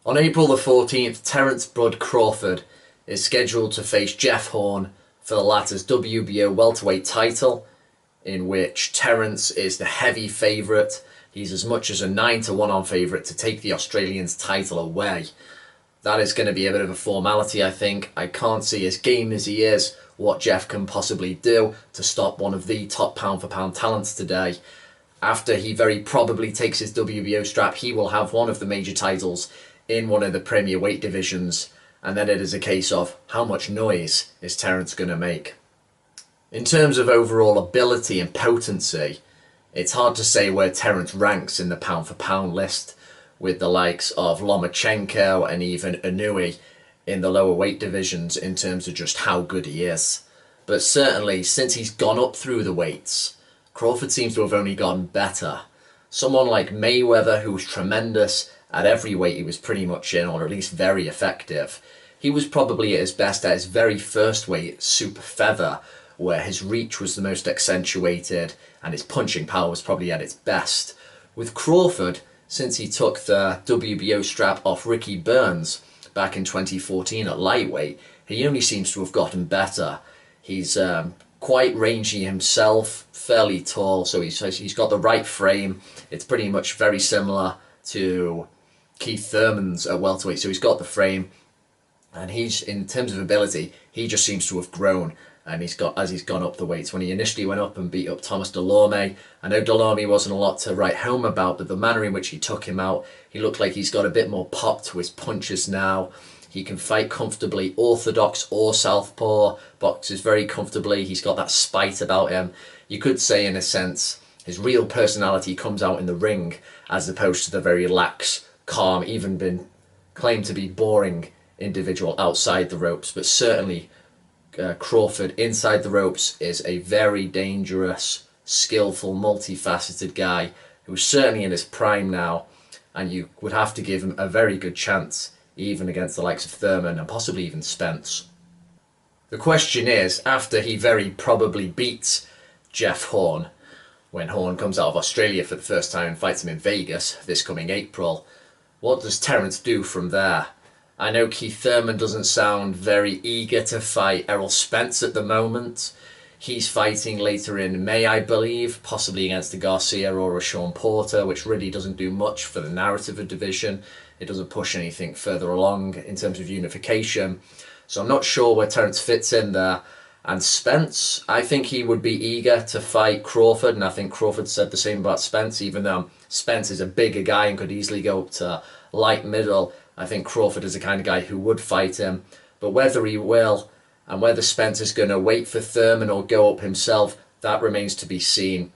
On April the 14th, Terence Crawford is scheduled to face Jeff Horn for the latter's WBO welterweight title, in which Terence is the heavy favourite. He's as much as a 9-1 on favourite to take the Australian's title away. That is going to be a bit of a formality, I think. I can't see, as game as he is, what Jeff can possibly do to stop one of the top pound-for-pound talents today. After he very probably takes his WBO strap, he will have one of the major titles in one of the premier weight divisions, and then it is a case of how much noise is Terence going to make. In terms of overall ability and potency, it's hard to say where Terence ranks in the pound-for-pound list, with the likes of Lomachenko and even Inoue in the lower weight divisions in terms of just how good he is. But certainly, since he's gone up through the weights, Crawford seems to have only gotten better. Someone like Mayweather, who was tremendous at every weight he was pretty much in, or at least very effective, he was probably at his best at his very first weight, super feather, where his reach was the most accentuated and his punching power was probably at its best. With Crawford, since he took the WBO strap off Ricky Burns back in 2014 at lightweight, he only seems to have gotten better. He's quite rangy himself, fairly tall, so he's got the right frame. It's pretty much very similar to Keith Thurman's at welterweight, so he's got the frame, and he's, in terms of ability, he just seems to have grown, and he's gone up the weights. When he initially went up and beat up Thomas Delorme, I know Delorme wasn't a lot to write home about, but the manner in which he took him out, he looked like he's got a bit more pop to his punches now. He can fight comfortably, orthodox or southpaw, boxes very comfortably. He's got that spite about him. You could say, in a sense, his real personality comes out in the ring, as opposed to the very lax, calm, even been claimed to be boring individual outside the ropes. But certainly Crawford inside the ropes is a very dangerous, skillful, multifaceted guy who's certainly in his prime now, and you would have to give him a very good chance, even against the likes of Thurman and possibly even Spence. The question is, after he very probably beats Jeff Horn, when Horn comes out of Australia for the first time and fights him in Vegas this coming April, what does Terence do from there? I know Keith Thurman doesn't sound very eager to fight Errol Spence at the moment. He's fighting later in May, I believe, possibly against a Garcia or a Sean Porter, which really doesn't do much for the narrative of division. It doesn't push anything further along in terms of unification. So I'm not sure where Terence fits in there. And Spence, I think he would be eager to fight Crawford, and I think Crawford said the same about Spence, even though Spence is a bigger guy and could easily go up to light middle. I think Crawford is the kind of guy who would fight him. But whether he will, and whether Spence is going to wait for Thurman or go up himself, that remains to be seen.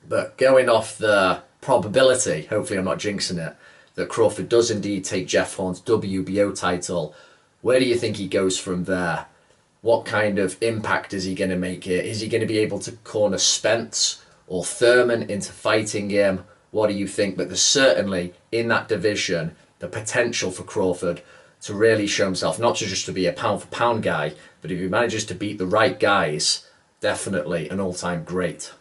But going off the probability, hopefully I'm not jinxing it, that Crawford does indeed take Jeff Horn's WBO title, where do you think he goes from there? What kind of impact is he going to make here? Is he going to be able to corner Spence or Thurman into fighting him? What do you think? But there's certainly, in that division, the potential for Crawford to really show himself, not just to be a pound-for-pound guy, but if he manages to beat the right guys, definitely an all-time great.